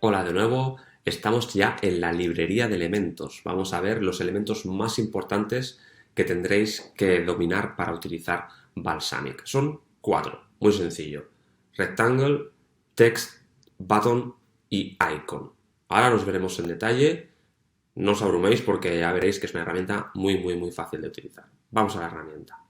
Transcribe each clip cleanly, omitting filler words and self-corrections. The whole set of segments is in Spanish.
Hola de nuevo, estamos ya en la librería de elementos. Vamos a ver los elementos más importantes que tendréis que dominar para utilizar Balsamiq. Son cuatro, muy sencillo. Rectangle, Text, Button y Icon. Ahora los veremos en detalle. No os abruméis porque ya veréis que es una herramienta muy fácil de utilizar. Vamos a la herramienta.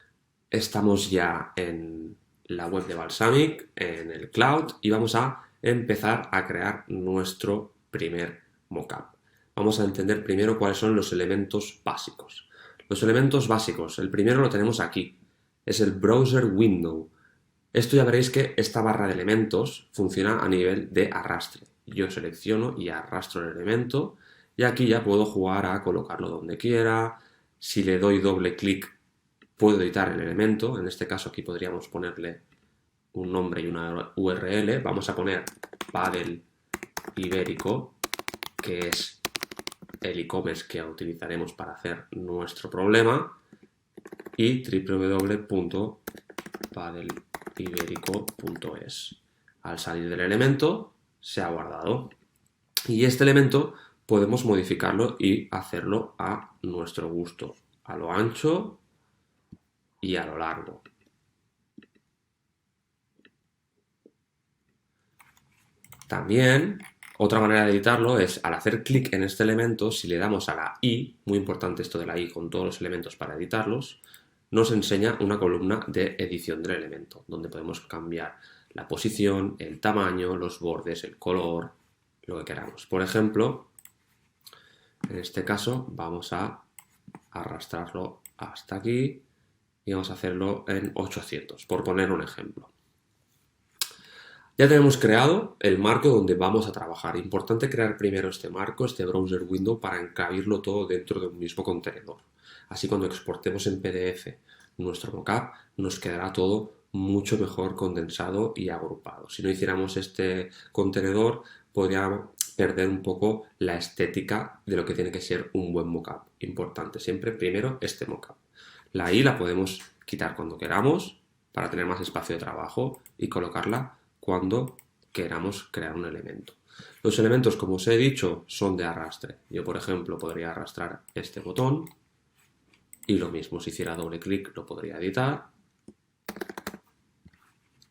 Estamos ya en la web de Balsamiq, en el cloud, y vamos a empezar a crear nuestro primer mockup. Vamos a entender primero cuáles son los elementos básicos. Los elementos básicos, el primero lo tenemos aquí, es el browser window. Esto ya veréis que esta barra de elementos funciona a nivel de arrastre. Yo selecciono y arrastro el elemento y aquí ya puedo jugar a colocarlo donde quiera. Si le doy doble clic puedo editar el elemento. En este caso aquí podríamos ponerle un nombre y una URL. Vamos a poner Padel Ibérico, que es el e-commerce que utilizaremos para hacer nuestro problema, y www.padeliberico.es. Al salir del elemento se ha guardado y este elemento podemos modificarlo y hacerlo a nuestro gusto, a lo ancho y a lo largo. También, otra manera de editarlo es al hacer clic en este elemento, si le damos a la I, muy importante esto de la I con todos los elementos para editarlos, nos enseña una columna de edición del elemento, donde podemos cambiar la posición, el tamaño, los bordes, el color, lo que queramos. Por ejemplo, en este caso vamos a arrastrarlo hasta aquí y vamos a hacerlo en 800, por poner un ejemplo. Ya tenemos creado el marco donde vamos a trabajar. Importante crear primero este marco, este browser window, para encabirlo todo dentro de un mismo contenedor. Así cuando exportemos en PDF nuestro mockup nos quedará todo mucho mejor condensado y agrupado. Si no hiciéramos este contenedor podríamos perder un poco la estética de lo que tiene que ser un buen mockup. Importante, siempre primero este mockup. La I la podemos quitar cuando queramos para tener más espacio de trabajo y colocarla cuando queramos crear un elemento. Los elementos, como os he dicho, son de arrastre. Yo, por ejemplo, podría arrastrar este botón y lo mismo, si hiciera doble clic, lo podría editar.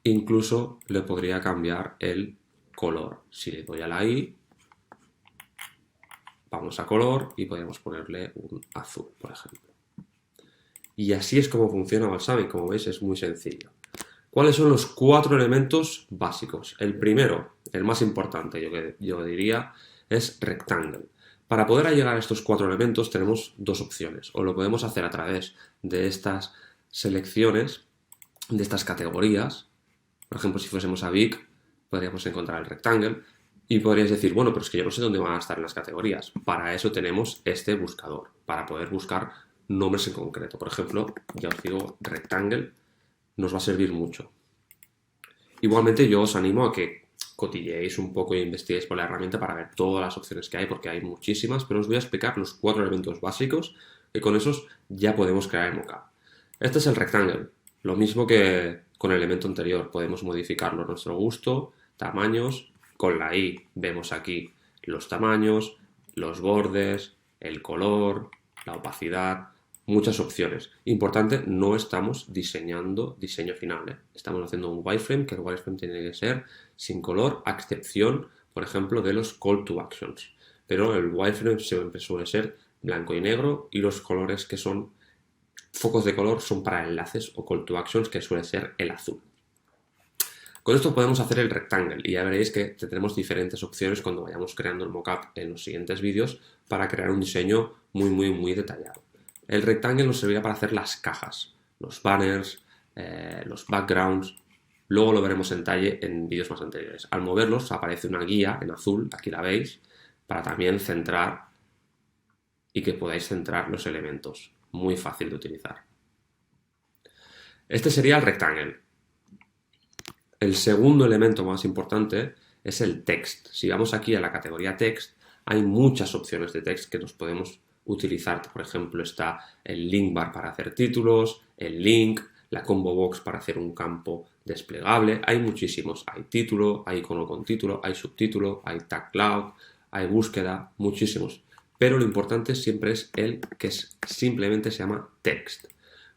Incluso le podría cambiar el color. Si le doy a la I, vamos a color y podemos ponerle un azul, por ejemplo. Y así es como funciona Balsamiq. Como veis, es muy sencillo. ¿Cuáles son los cuatro elementos básicos? El primero, el más importante, yo diría, es Rectangle. Para poder llegar a estos cuatro elementos tenemos dos opciones. O lo podemos hacer a través de estas selecciones, de estas categorías. Por ejemplo, si fuésemos a Vic, podríamos encontrar el Rectangle. Y podríais decir, bueno, pero es que yo no sé dónde van a estar en las categorías. Para eso tenemos este buscador, para poder buscar nombres en concreto. Por ejemplo, ya os digo, Rectangle nos va a servir mucho. Igualmente yo os animo a que cotilleéis un poco e investiguéis por la herramienta para ver todas las opciones que hay, porque hay muchísimas, pero os voy a explicar los cuatro elementos básicos y con esos ya podemos crear el mockup. Este es el rectangle, lo mismo que con el elemento anterior, podemos modificarlo a nuestro gusto, tamaños, con la I vemos aquí los tamaños, los bordes, el color, la opacidad, muchas opciones. Importante, no estamos diseñando diseño final, ¿eh? Estamos haciendo un wireframe, que el wireframe tiene que ser sin color, a excepción, por ejemplo, de los call to actions. Pero el wireframe siempre suele ser blanco y negro y los colores que son focos de color son para enlaces o call to actions, que suele ser el azul. Con esto podemos hacer el rectangle y ya veréis que tendremos diferentes opciones cuando vayamos creando el mockup en los siguientes vídeos para crear un diseño muy detallado. El rectangle nos servirá para hacer las cajas, los banners, los backgrounds. Luego lo veremos en detalle en vídeos más anteriores. Al moverlos aparece una guía en azul, aquí la veis, para también centrar y que podáis centrar los elementos. Muy fácil de utilizar. Este sería el rectangle. El segundo elemento más importante es el text. Si vamos aquí a la categoría text, hay muchas opciones de text que nos podemos utilizar. Por ejemplo, está el link bar para hacer títulos, el link, la combo box para hacer un campo desplegable. Hay muchísimos. Hay título, hay icono con título, hay subtítulo, hay tag cloud, hay búsqueda, muchísimos. Pero lo importante siempre es el que simplemente se llama text.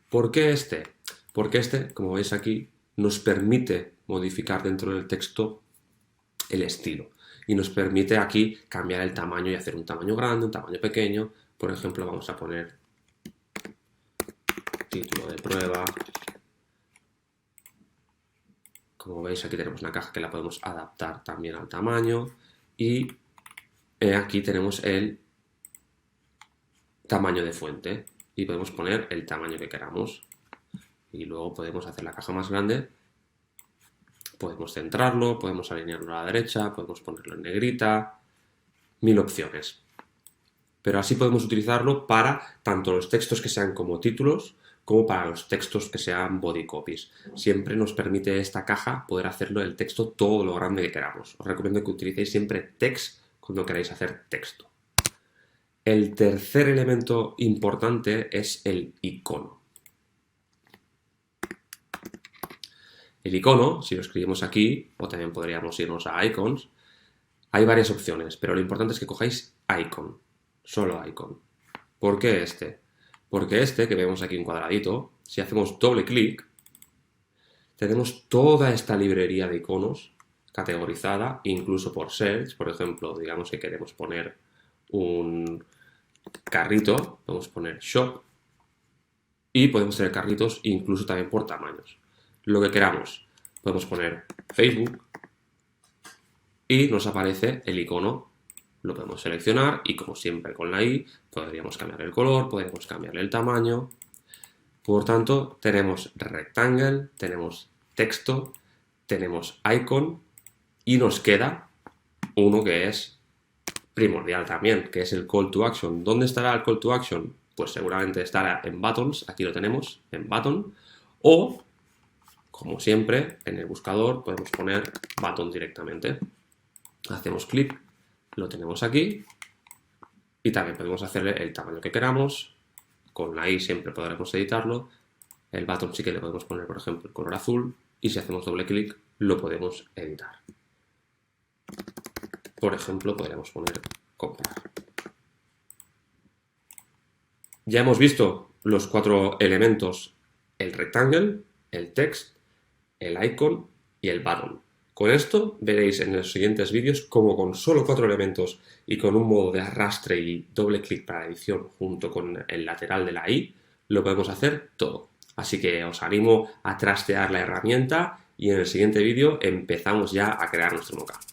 ¿Por qué este? Porque este, como veis aquí, nos permite modificar dentro del texto el estilo. Y nos permite aquí cambiar el tamaño y hacer un tamaño grande, un tamaño pequeño. Por ejemplo, vamos a poner título de prueba. Como veis, aquí tenemos una caja que la podemos adaptar también al tamaño. Y aquí tenemos el tamaño de fuente. Y podemos poner el tamaño que queramos. Y luego podemos hacer la caja más grande. Podemos centrarlo, podemos alinearlo a la derecha, podemos ponerlo en negrita. 1000 opciones. Pero así podemos utilizarlo para tanto los textos que sean como títulos, como para los textos que sean body copies. Siempre nos permite esta caja poder hacerlo el texto todo lo grande que queramos. Os recomiendo que utilicéis siempre text cuando queráis hacer texto. El tercer elemento importante es el icono. El icono, si lo escribimos aquí, o también podríamos irnos a icons, hay varias opciones, pero lo importante es que cojáis icon, solo icon. ¿Por qué este? Porque este, que vemos aquí en cuadradito, si hacemos doble clic, tenemos toda esta librería de iconos categorizada, incluso por search. Por ejemplo, digamos que queremos poner un carrito, podemos poner shop, y podemos tener carritos incluso también por tamaños. Lo que queramos, podemos poner Facebook y nos aparece el icono. Lo podemos seleccionar y, como siempre con la i, podríamos cambiar el color, podríamos cambiarle el tamaño. Por tanto, tenemos rectangle, tenemos texto, tenemos icon y nos queda uno que es primordial también, que es el call to action. ¿Dónde estará el call to action? Pues seguramente estará en buttons, aquí lo tenemos, en button, o, como siempre, en el buscador podemos poner button directamente. Hacemos clic, lo tenemos aquí y también podemos hacerle el tamaño que queramos. Con la i siempre podremos editarlo. El button sí que le podemos poner, por ejemplo, el color azul, y si hacemos doble clic lo podemos editar. Por ejemplo, podríamos poner comprar. Ya hemos visto los 4 elementos: el rectangle, el text, el icon y el button. Con esto veréis en los siguientes vídeos cómo con solo 4 elementos y con un modo de arrastre y doble clic para edición junto con el lateral de la i, lo podemos hacer todo. Así que os animo a trastear la herramienta y en el siguiente vídeo empezamos ya a crear nuestro mockup.